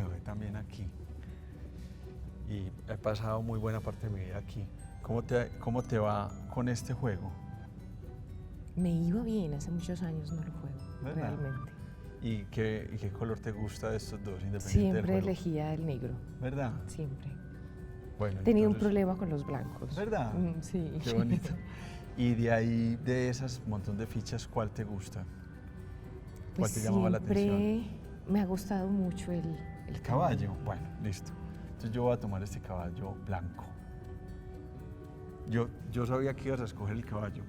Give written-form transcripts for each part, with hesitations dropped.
gradué también aquí y he pasado muy buena parte de mi vida aquí. ¿Cómo te va con este juego? Me iba bien, hace muchos años no lo juego, ¿Verdad? realmente. ¿Y qué color te gusta de estos dos, independientemente del Siempre juego? elegía el negro, ¿Verdad? siempre. Bueno, He tenido un entonces, problema con los blancos. ¿verdad? Sí. Qué bonito. Y de ahí, de esas montón de fichas, ¿cuál te gusta? ¿Cuál Pues te llamaba la atención? siempre me ha gustado mucho el Caballo. Bueno, listo. Entonces yo voy a tomar este caballo blanco. Yo sabía que ibas a escoger el caballo.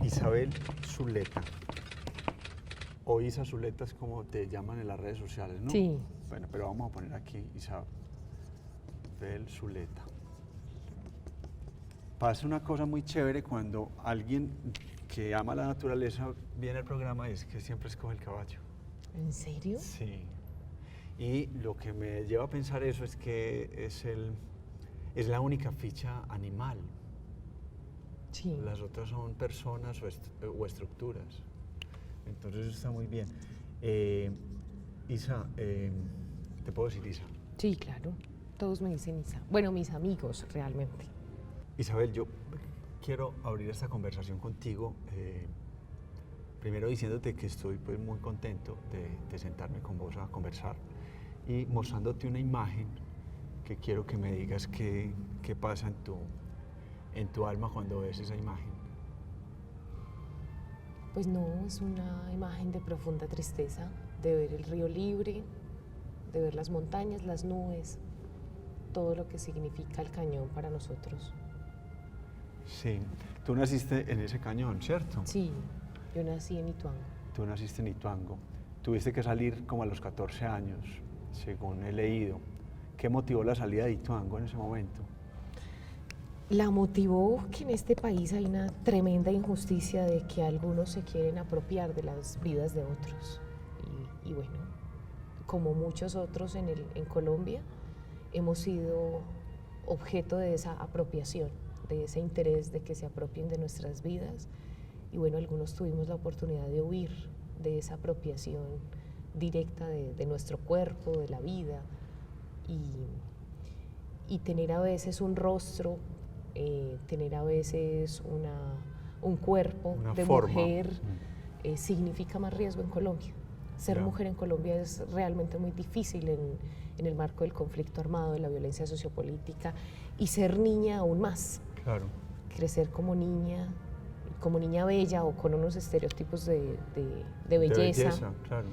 Isabel Zuleta, o Isa Zuleta es como te llaman en las redes sociales, ¿no? Sí. Bueno, pero vamos a poner aquí Isabel Zuleta. Pasa una cosa muy chévere cuando alguien que ama la naturaleza viene al programa, es que siempre escoge el caballo. ¿En serio? Sí. Y lo que me lleva a pensar eso es que es la única ficha animal. Sí. Las otras son personas o estructuras. Entonces eso está muy bien. Isa, ¿te puedo decir Isa? Sí, claro. Todos me dicen Isa. Bueno, mis amigos, realmente. Isabel, yo quiero abrir esta conversación contigo, primero diciéndote que estoy pues, muy contento de sentarme con vos a conversar y mostrándote una imagen que quiero que me digas qué pasa en tu alma cuando ves esa imagen. Pues no, es una imagen de profunda tristeza, de ver el río libre, de ver las montañas, las nubes, todo lo que significa el cañón para nosotros. Sí, tú naciste en ese cañón, ¿cierto? Sí, yo nací en Ituango. Tú naciste en Ituango. Tuviste que salir como a los 14 años, según he leído. ¿Qué motivó la salida de Ituango en ese momento? La motivó que en este país hay una tremenda injusticia de que algunos se quieren apropiar de las vidas de otros. Y bueno, como muchos otros en Colombia, hemos sido objeto de esa apropiación, de ese interés de que se apropien de nuestras vidas. Y bueno, algunos tuvimos la oportunidad de huir de esa apropiación directa de nuestro cuerpo, de la vida, y tener a veces un rostro, tener a veces un cuerpo Una de forma. mujer, significa más riesgo en Colombia. Ser Ya. mujer en Colombia es realmente muy difícil en el marco del conflicto armado, de la violencia sociopolítica, y ser niña aún más. Claro. Crecer como niña bella o con unos estereotipos de belleza, claro.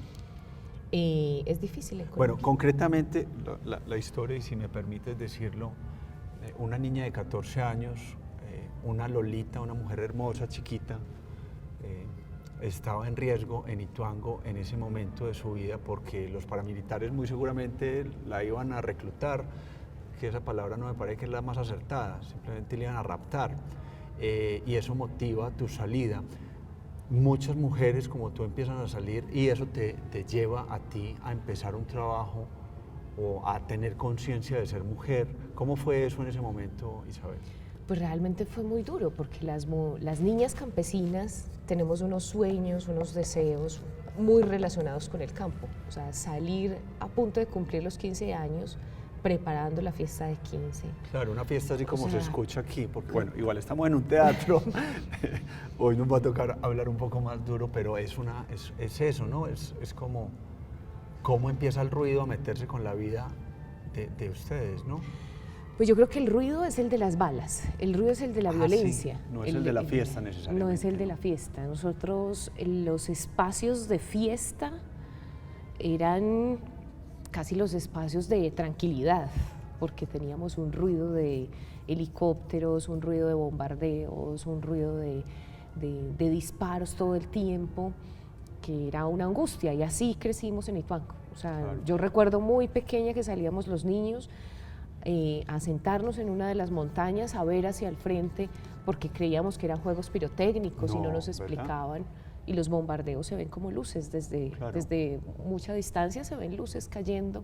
es difícil en Bueno, Colombia. concretamente, la historia, y si me permites decirlo, una niña de 14 años, una Lolita, una mujer hermosa, chiquita, estaba en riesgo en Ituango en ese momento de su vida porque los paramilitares muy seguramente la iban a reclutar, que esa palabra no me parece que es la más acertada, simplemente le iban a raptar, y eso motiva tu salida. Muchas mujeres como tú empiezan a salir y eso te lleva a ti a empezar un trabajo o a tener conciencia de ser mujer. ¿Cómo fue eso en ese momento, Isabel? Pues realmente fue muy duro porque las niñas campesinas tenemos unos sueños, unos deseos muy relacionados con el campo. O sea, salir a punto de cumplir los 15 años preparando la fiesta de 15. Claro, una fiesta así como O sea, se escucha aquí, porque bueno, igual estamos en un teatro, hoy nos va a tocar hablar un poco más duro, pero es eso, ¿no? Es como cómo empieza el ruido a meterse con la vida de ustedes, ¿no? Pues yo creo que el ruido es el de las balas, el ruido es el de la violencia. Sí, no es el de la fiesta necesariamente. No es el de la fiesta. Nosotros, los espacios de fiesta eran casi los espacios de tranquilidad, porque teníamos un ruido de helicópteros, un ruido de bombardeos, un ruido de disparos todo el tiempo, que era una angustia, y así crecimos en Ituango. O sea, Claro. yo recuerdo muy pequeña que salíamos los niños a sentarnos en una de las montañas, a ver hacia el frente, porque creíamos que eran juegos pirotécnicos y no nos explicaban. Y los bombardeos se ven como luces, desde mucha distancia se ven luces cayendo,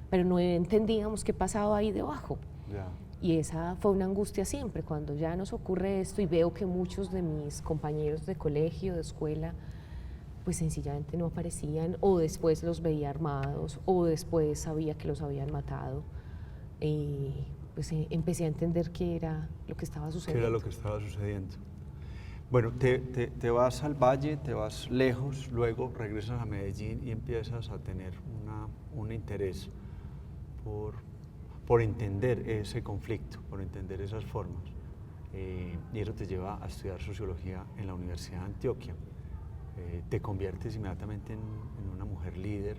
pero no entendíamos qué pasaba ahí debajo. Ya. Y esa fue una angustia siempre, cuando ya nos ocurre esto y veo que muchos de mis compañeros de colegio, de escuela, pues sencillamente no aparecían, o después los veía armados, o después sabía que los habían matado. Pues empecé a entender qué era lo que estaba sucediendo. ¿Qué era lo que estaba sucediendo? Bueno, te vas al valle, te vas lejos, luego regresas a Medellín y empiezas a tener un interés por entender ese conflicto, por entender esas formas. Y eso te lleva a estudiar sociología en la Universidad de Antioquia. Te conviertes inmediatamente en una mujer líder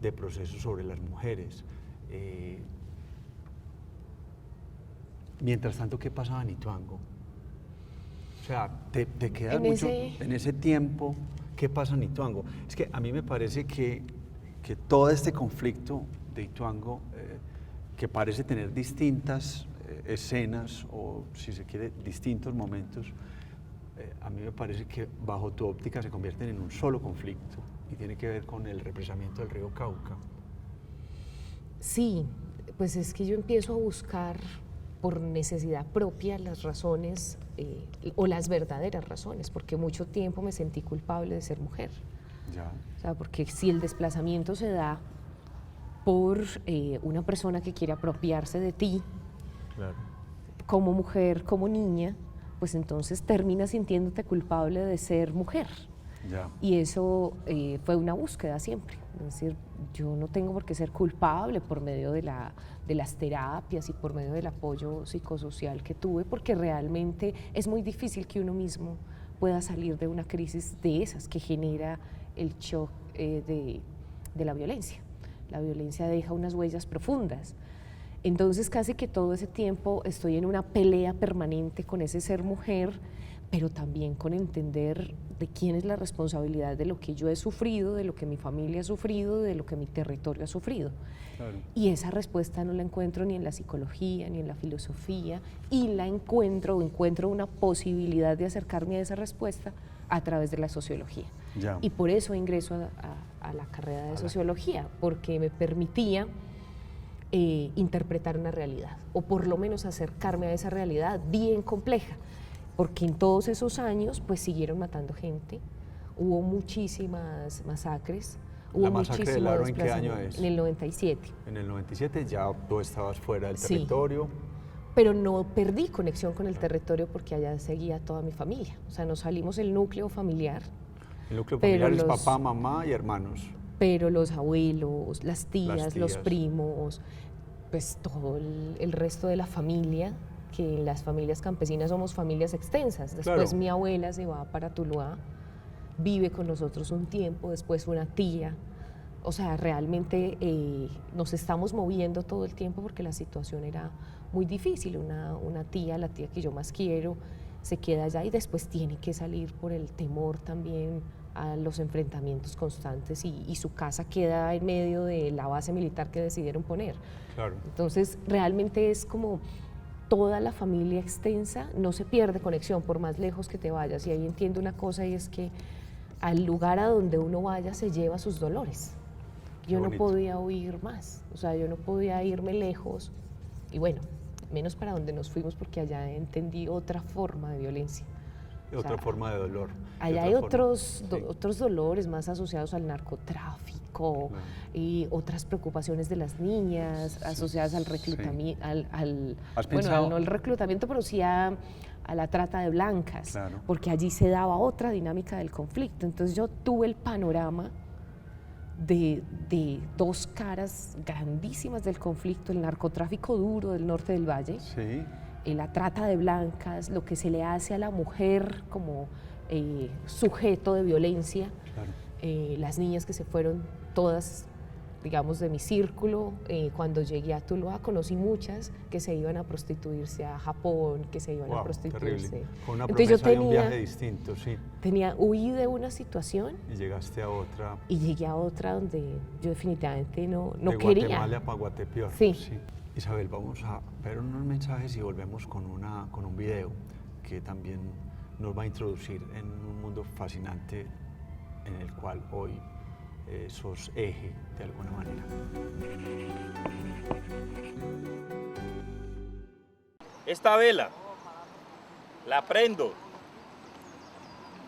de procesos sobre las mujeres. Mientras tanto, ¿qué pasaba en Ituango? O sea, te quedas mucho en ese tiempo. ¿Qué pasa en Ituango? Es que a mí me parece que todo este conflicto de Ituango, que parece tener distintas escenas o, si se quiere, distintos momentos, a mí me parece que bajo tu óptica se convierten en un solo conflicto y tiene que ver con el represamiento del río Cauca. Sí, pues es que yo empiezo a buscar por necesidad propia las razones o las verdaderas razones, porque mucho tiempo me sentí culpable de ser mujer. Ya. O sea, porque si el desplazamiento se da por una persona que quiere apropiarse de ti, claro, como mujer, como niña, pues entonces terminas sintiéndote culpable de ser mujer. Ya. Y eso fue una búsqueda siempre. Es decir, yo no tengo por qué ser culpable por medio de las terapias y por medio del apoyo psicosocial que tuve, porque realmente es muy difícil que uno mismo pueda salir de una crisis de esas que genera el shock de la violencia. La violencia deja unas huellas profundas. Entonces casi que todo ese tiempo estoy en una pelea permanente con ese ser mujer, pero también con entender de quién es la responsabilidad de lo que yo he sufrido, de lo que mi familia ha sufrido, de lo que mi territorio ha sufrido. Claro. Y esa respuesta no la encuentro ni en la psicología, ni en la filosofía, y la encuentro una posibilidad de acercarme a esa respuesta a través de la sociología. Ya. Y por eso ingreso a la carrera de sociología, porque me permitía interpretar una realidad, o por lo menos acercarme a esa realidad bien compleja, porque en todos esos años pues siguieron matando gente, hubo muchísimas masacres. ¿La masacre del Aro en qué año es? En el 97. En el 97 ya tú estabas fuera del territorio. Pero no perdí conexión con el territorio porque allá seguía toda mi familia, o sea, nos salimos el núcleo familiar. El núcleo familiar es papá, mamá y hermanos. Pero los abuelos, las tías, los primos, pues todo el resto de la familia, que en las familias campesinas somos familias extensas. Después claro, mi abuela se va para Tuluá, vive con nosotros un tiempo, después una tía. O sea, realmente nos estamos moviendo todo el tiempo porque la situación era muy difícil. Una tía, la tía que yo más quiero, se queda allá y después tiene que salir por el temor también a los enfrentamientos constantes y su casa queda en medio de la base militar que decidieron poner. Claro. Entonces, realmente es como toda la familia extensa, no se pierde conexión por más lejos que te vayas. Y ahí entiendo una cosa, y es que al lugar a donde uno vaya se lleva sus dolores. Yo no podía huir más, o sea, yo no podía irme lejos, y bueno, menos para donde nos fuimos, porque allá entendí otra forma de violencia. Otra forma de dolor. Allá hay otros dolores más asociados al narcotráfico, claro, y otras preocupaciones de las niñas asociadas al reclutamiento, bueno, no al reclutamiento, pero sí a la trata de blancas, claro, porque allí se daba otra dinámica del conflicto. Entonces yo tuve el panorama de dos caras grandísimas del conflicto: el narcotráfico duro del norte del valle, sí, la trata de blancas, lo que se le hace a la mujer como sujeto de violencia, claro, las niñas que se fueron todas, digamos, de mi círculo. Cuando llegué a Tuluá conocí muchas que se iban a prostituirse a Japón, que se iban a prostituirse. Terrible. Con una promesa de un viaje distinto, sí. Huí de una situación. Y llegaste a otra. Y llegué a otra donde yo definitivamente no quería. De Guatemala para Guatepeor. Sí. Sí. Isabel, vamos a ver unos mensajes y volvemos con un video que también nos va a introducir en un mundo fascinante en el cual hoy sos eje de alguna manera. Esta vela la prendo,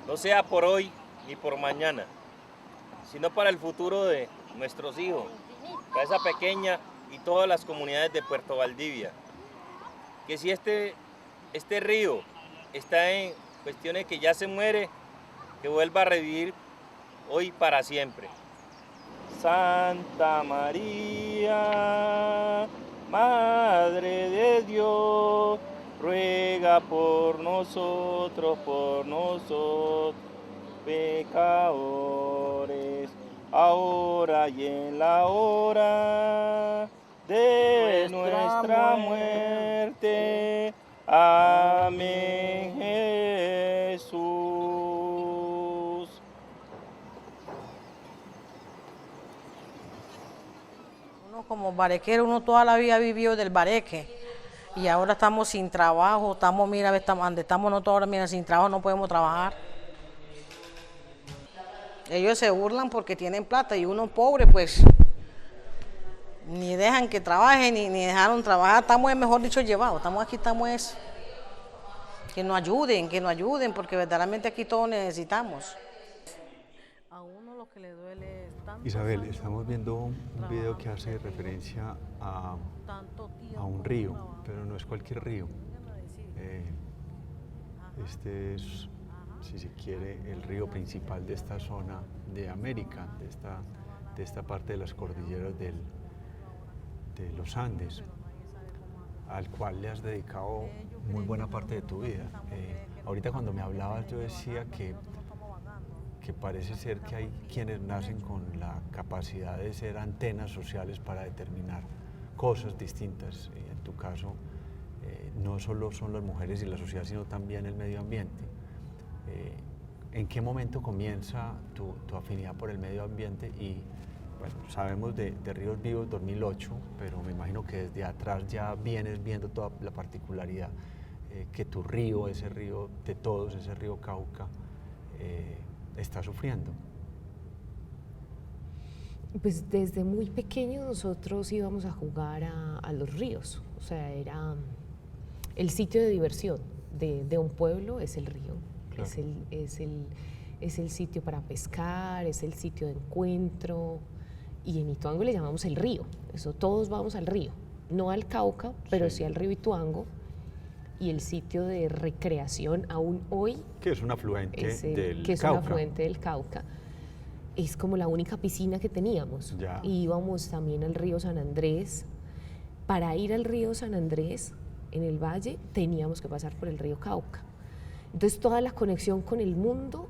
no sea por hoy ni por mañana, sino para el futuro de nuestros hijos, para esa pequeña y todas las comunidades de Puerto Valdivia. Que si este río está en cuestiones que ya se muere, que vuelva a revivir hoy para siempre. Santa María, Madre de Dios, ruega por nosotros pecadores, ahora y en la hora de nuestra muerte. Amén, Jesús. Uno como barequero, uno toda la vida vivió del bareque y ahora estamos sin trabajo, mira, donde estamos nosotros ahora, mira, sin trabajo no podemos trabajar. Ellos se burlan porque tienen plata y uno pobre, pues, ni dejan que trabajen, ni dejaron trabajar. Estamos, mejor dicho, llevados. Estamos aquí, que nos ayuden, porque verdaderamente aquí todos necesitamos. A uno lo que le duele es tanto. Isabel, estamos viendo un video que hace referencia a un río, pero no es cualquier río. Este es, si se quiere, el río principal de esta zona de América, de esta parte de las cordilleras de los Andes, al cual le has dedicado muy buena parte de tu vida. Ahorita cuando me hablabas yo decía que parece ser que hay quienes nacen con la capacidad de ser antenas sociales para determinar cosas distintas. En tu caso, no solo son las mujeres y la sociedad, sino también el medio ambiente. ¿En qué momento comienza tu afinidad por el medio ambiente? Y bueno, sabemos de Ríos Vivos 2008, pero me imagino que desde atrás ya vienes viendo toda la particularidad que tu río, ese río de todos, ese río Cauca, está sufriendo. Pues desde muy pequeños nosotros íbamos a jugar a los ríos, o sea, era el sitio de diversión de un pueblo, es el río. Claro. Es el sitio para pescar, es el sitio de encuentro, y en Ituango le llamamos el río. Eso, todos vamos al río, no al Cauca, pero sí al río Ituango, y el sitio de recreación aún hoy, que es un afluente del que es Cauca. Un afluente del Cauca, es como la única piscina que teníamos. Ya. Y íbamos también al río San Andrés. Para ir al río San Andrés en el valle teníamos que pasar por el río Cauca. Entonces toda la conexión con el mundo,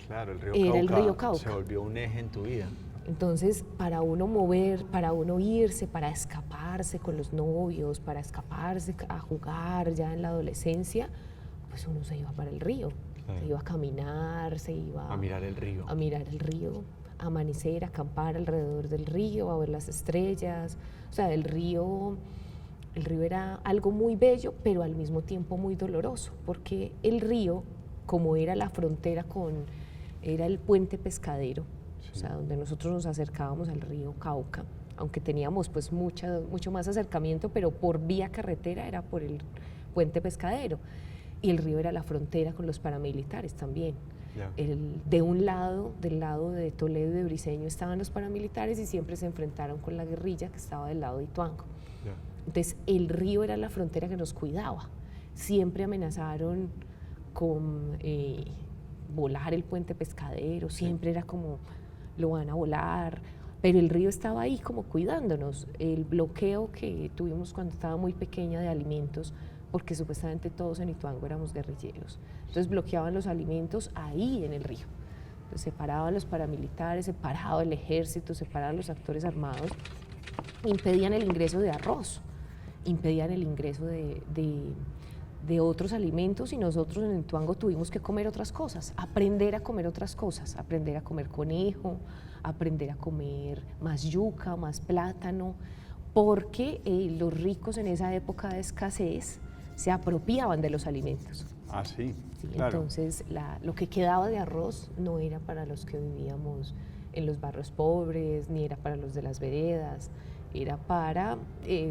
claro, el río era Cauca el río Cauca. Se volvió un eje en tu vida. Entonces, para uno mover, para uno irse, para escaparse con los novios, para escaparse a jugar ya en la adolescencia, pues uno se iba para el río. Claro. Se iba a caminar, se iba a mirar el río. A mirar el río, a amanecer, a acampar alrededor del río, a ver las estrellas. O sea, el río era algo muy bello, pero al mismo tiempo muy doloroso, porque el río, como era la frontera era el puente pescadero, sí. O sea, donde nosotros nos acercábamos al río Cauca, aunque teníamos pues mucho más acercamiento, pero por vía carretera era por el puente pescadero, y el río era la frontera con los paramilitares también. Yeah. Del lado de Toledo y de Briceño estaban los paramilitares y siempre se enfrentaron con la guerrilla que estaba del lado de Ituango. Yeah. Entonces el río era la frontera que nos cuidaba. Siempre amenazaron con volar el puente pescadero, siempre era como, lo van a volar, pero el río estaba ahí como cuidándonos. El bloqueo que tuvimos cuando estaba muy pequeña de alimentos, porque supuestamente todos en Ituango éramos guerrilleros, entonces bloqueaban los alimentos ahí en el río. Entonces separaban los paramilitares, separaban el ejército, separaban los actores armados, impedían el ingreso de arroz, impedían el ingreso de otros alimentos, y nosotros en Ituango tuvimos que comer otras cosas, aprender a comer otras cosas, aprender a comer conejo, aprender a comer más yuca, más plátano, porque los ricos en esa época de escasez se apropiaban de los alimentos. Ah, sí, Sí, claro. entonces, lo que quedaba de arroz no era para los que vivíamos en los barrios pobres, ni era para los de las veredas, era para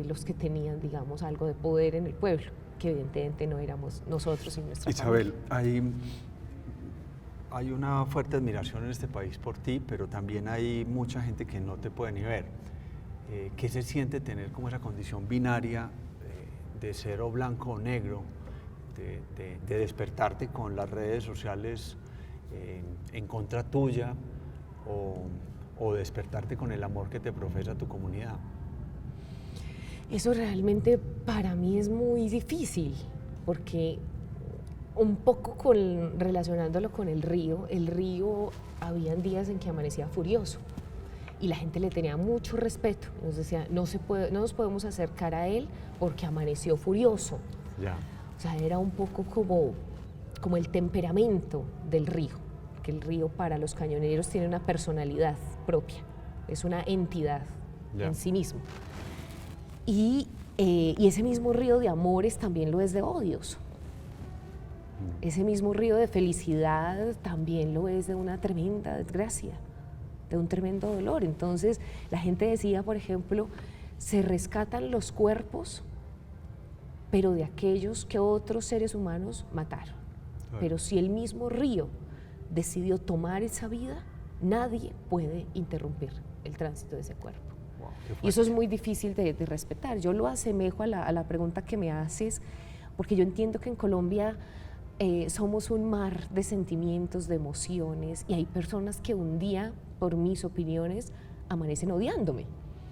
los que tenían, digamos, algo de poder en el pueblo, que evidentemente no éramos nosotros y nuestra Isabel, familia. hay una fuerte admiración en este país por ti, pero también hay mucha gente que no te puede ni ver. ¿Qué se siente tener como esa condición binaria de ser o blanco o negro, de despertarte con las redes sociales en contra tuya o despertarte con el amor que te profesa tu comunidad? Eso realmente para mí es muy difícil, porque un poco relacionándolo con el río habían días en que amanecía furioso y la gente le tenía mucho respeto, nos decía, no nos podemos acercar a él porque amaneció furioso. Ya. O sea, era un poco como el temperamento del río, que el río para los cañoneros tiene una personalidad propia, es una entidad en sí mismo. Y ese mismo río de amores también lo es de odios. Ese mismo río de felicidad también lo es de una tremenda desgracia, de un tremendo dolor. Entonces, la gente decía, por ejemplo, se rescatan los cuerpos, pero de aquellos que otros seres humanos mataron. Claro. Pero si el mismo río decidió tomar esa vida, nadie puede interrumpir el tránsito de ese cuerpo. Y eso es muy difícil de respetar. Yo lo asemejo a la pregunta que me haces, porque yo entiendo que en Colombia somos un mar de sentimientos, de emociones, y hay personas que un día, por mis opiniones, amanecen odiándome.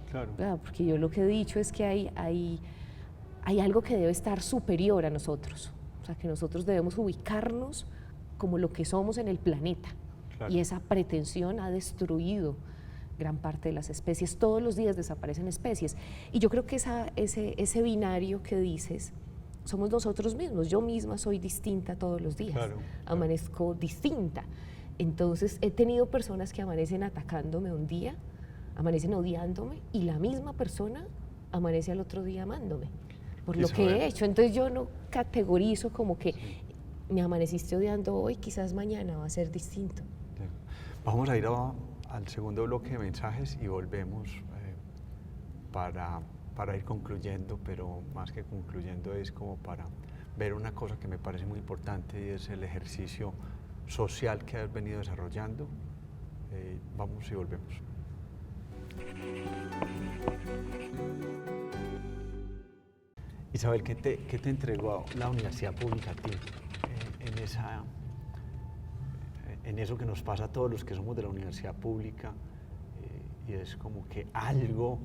Claro. ¿Verdad? Porque yo lo que he dicho es que hay algo que debe estar superior a nosotros. O sea, que nosotros debemos ubicarnos como lo que somos en el planeta. Claro. Y esa pretensión ha destruido gran parte de las especies. Todos los días desaparecen especies. Y yo creo que ese binario que dices, somos nosotros mismos. Yo misma soy distinta todos los días. Claro, amanezco distinta. Entonces, he tenido personas que amanecen atacándome un día, amanecen odiándome, y la misma persona amanece al otro día amándome por lo que he hecho. Entonces, yo no categorizo como que me amaneciste odiando hoy, quizás mañana va a ser distinto. Vamos a ir al segundo bloque de mensajes y volvemos para ir concluyendo, pero más que concluyendo es como para ver una cosa que me parece muy importante, y es el ejercicio social que has venido desarrollando. Vamos y volvemos. Isabel, ¿qué te entregó la universidad pública a ti en eso que nos pasa a todos los que somos de la universidad pública? Y es como que algo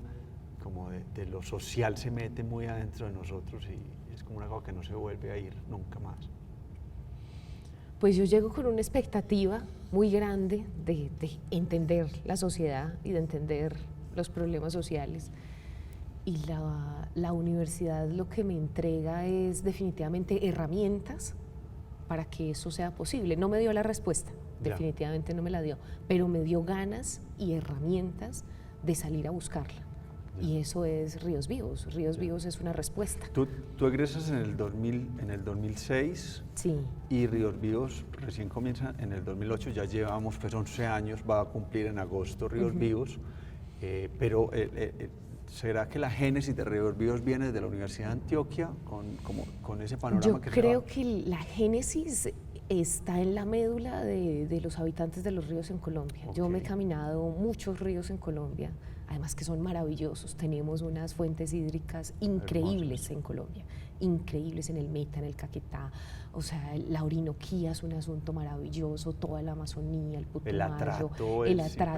como de lo social se mete muy adentro de nosotros y es como una cosa que no se vuelve a ir nunca más. Pues yo llego con una expectativa muy grande de entender la sociedad y de entender los problemas sociales, y la universidad lo que me entrega es definitivamente herramientas para que eso sea posible. No me dio la respuesta, definitivamente no me la dio, pero me dio ganas y herramientas de salir a buscarla. Y eso es Ríos Vivos. Ríos Vivos es una respuesta. Tú egresas en el 2006. Sí. Y Ríos Vivos recién comienza en el 2008, ya llevamos pues 11 años, va a cumplir en agosto Ríos Vivos, pero ¿será que la génesis de Ríos Vivos viene de la Universidad de Antioquia con ese panorama que se da? Yo creo que la génesis está en la médula de los habitantes de los ríos en Colombia. Okay. Yo me he caminado muchos ríos en Colombia, además que son maravillosos. Tenemos unas fuentes hídricas increíbles en Colombia, increíbles en el Meta, en el Caquetá. O sea, la Orinoquía es un asunto maravilloso, toda la Amazonía, el Putumayo,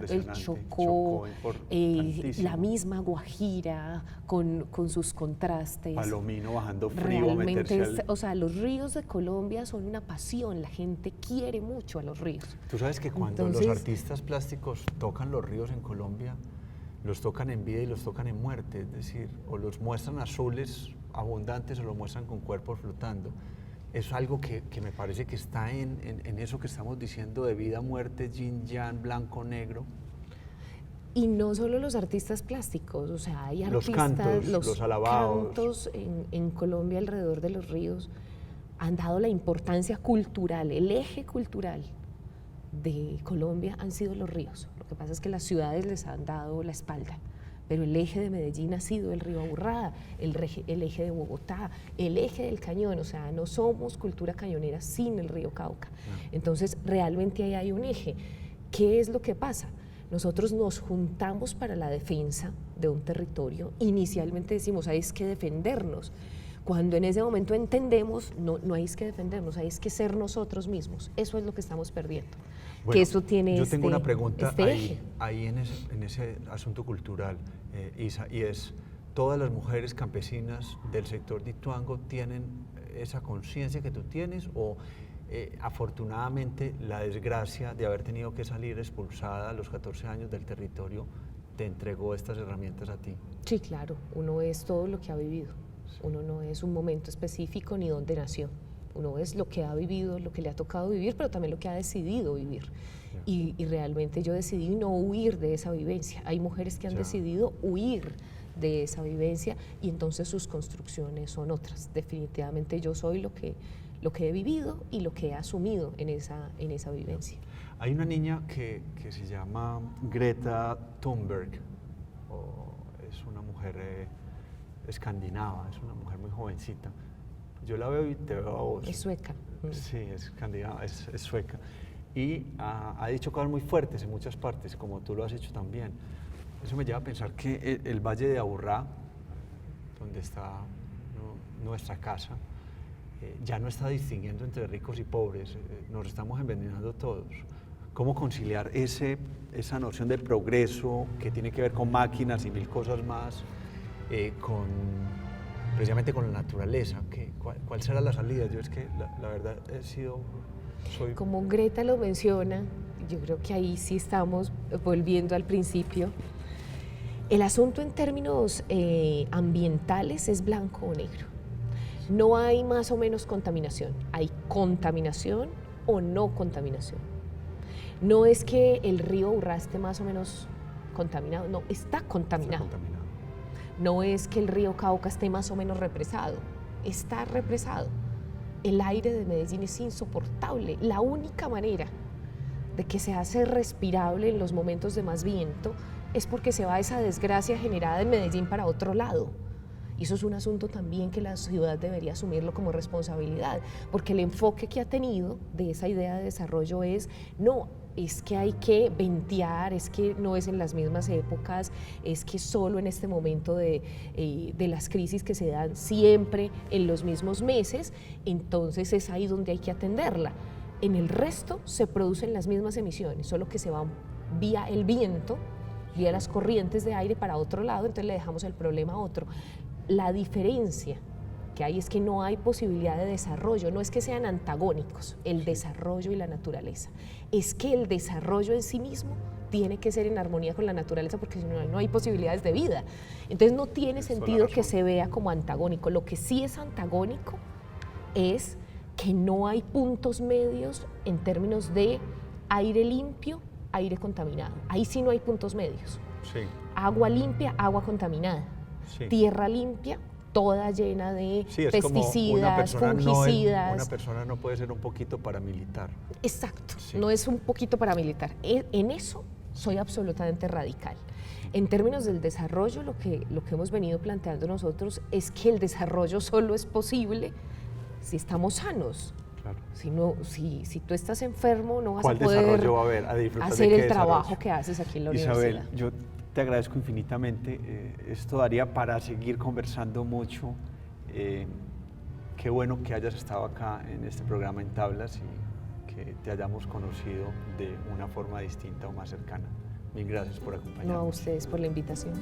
el Chocó, la misma Guajira con sus contrastes. Palomino bajando frío. Realmente, o sea, los ríos de Colombia son una pasión, la gente quiere mucho a los ríos. Tú sabes que cuando los artistas plásticos tocan los ríos en Colombia, los tocan en vida y los tocan en muerte, es decir, o los muestran azules abundantes o los muestran con cuerpos flotando. Es algo que me parece que está en eso que estamos diciendo de vida, muerte, yin, yang, blanco, negro. Y no solo los artistas plásticos, o sea, hay Los artistas, cantos, los alabados. cantos en Colombia alrededor de los ríos han dado la importancia cultural, el eje cultural de Colombia han sido los ríos. Lo que pasa es que las ciudades les han dado la espalda, pero el eje de Medellín ha sido el río Aburrá, el eje de Bogotá, el eje del Cañón, o sea, no somos cultura cañonera sin el río Cauca. Entonces, realmente ahí hay un eje. ¿Qué es lo que pasa? Nosotros nos juntamos para la defensa de un territorio, inicialmente decimos, hay que defendernos, cuando en ese momento entendemos, no hay que defendernos, hay que ser nosotros mismos, eso es lo que estamos perdiendo. Bueno, que esto tiene yo tengo una pregunta eje. ahí en ese asunto cultural, Isa, y es, ¿todas las mujeres campesinas del sector de Ituango tienen esa conciencia que tú tienes o afortunadamente la desgracia de haber tenido que salir expulsada a los 14 años del territorio te entregó estas herramientas a ti? Sí, claro, uno es todo lo que ha vivido, uno no es un momento específico ni dónde nació, uno es lo que ha vivido, lo que le ha tocado vivir, pero también lo que ha decidido vivir. Y realmente yo decidí no huir de esa vivencia. Hay mujeres que han decidido huir de esa vivencia y entonces sus construcciones son otras. Definitivamente yo soy lo que he vivido y lo que he asumido en esa vivencia. Hay una niña que se llama Greta Thunberg, es una mujer escandinava, es una mujer muy jovencita. Yo la veo y te veo a vos. Es sueca. Sí, es escandinava, es sueca. Y ha dicho cosas muy fuertes en muchas partes, como tú lo has hecho también. Eso me lleva a pensar que el Valle de Aburrá, donde está nuestra casa, ya no está distinguiendo entre ricos y pobres, nos estamos envenenando todos. ¿Cómo conciliar esa noción de progreso que tiene que ver con máquinas y mil cosas más, precisamente con la naturaleza? ¿Cuál será la salida? Yo es que la verdad Como Greta lo menciona, yo creo que ahí sí estamos volviendo al principio. El asunto en términos ambientales es blanco o negro. No hay más o menos contaminación, hay contaminación o no contaminación. No es que el río Aburrá esté más o menos contaminado, no, está contaminado. No es que el río Cauca esté más o menos represado, está represado. El aire de Medellín es insoportable. La única manera de que se hace respirable en los momentos de más viento es porque se va esa desgracia generada en Medellín para otro lado. Y eso es un asunto también que la ciudad debería asumirlo como responsabilidad, porque el enfoque que ha tenido de esa idea de desarrollo es que hay que ventear, es que no es en las mismas épocas, es que solo en este momento de las crisis que se dan siempre en los mismos meses, entonces es ahí donde hay que atenderla. En el resto se producen las mismas emisiones, solo que se van vía el viento, vía las corrientes de aire para otro lado, entonces le dejamos el problema a otro. La diferencia que hay es que no hay posibilidad de desarrollo, no es que sean antagónicos el desarrollo y la naturaleza, es que el desarrollo en sí mismo tiene que ser en armonía con la naturaleza porque si no hay posibilidades de vida. Entonces no tiene sentido que se vea como antagónico. Lo que sí es antagónico es que no hay puntos medios en términos de aire limpio, aire contaminado. Ahí sí no hay puntos medios. Sí. Agua limpia, agua contaminada. Sí. Tierra limpia, toda llena de pesticidas, fungicidas. Una persona no puede ser un poquito paramilitar. Exacto, no es un poquito paramilitar. En eso soy absolutamente radical. En términos del desarrollo, lo que hemos venido planteando nosotros es que el desarrollo solo es posible si estamos sanos. Claro. Si tú estás enfermo, no vas a poder hacer el trabajo que haces aquí en la universidad. Isabel, yo te agradezco infinitamente. Esto daría para seguir conversando mucho. Qué bueno que hayas estado acá en este programa en Tablas y que te hayamos conocido de una forma distinta o más cercana. Mil gracias por acompañarnos. No, a ustedes por la invitación.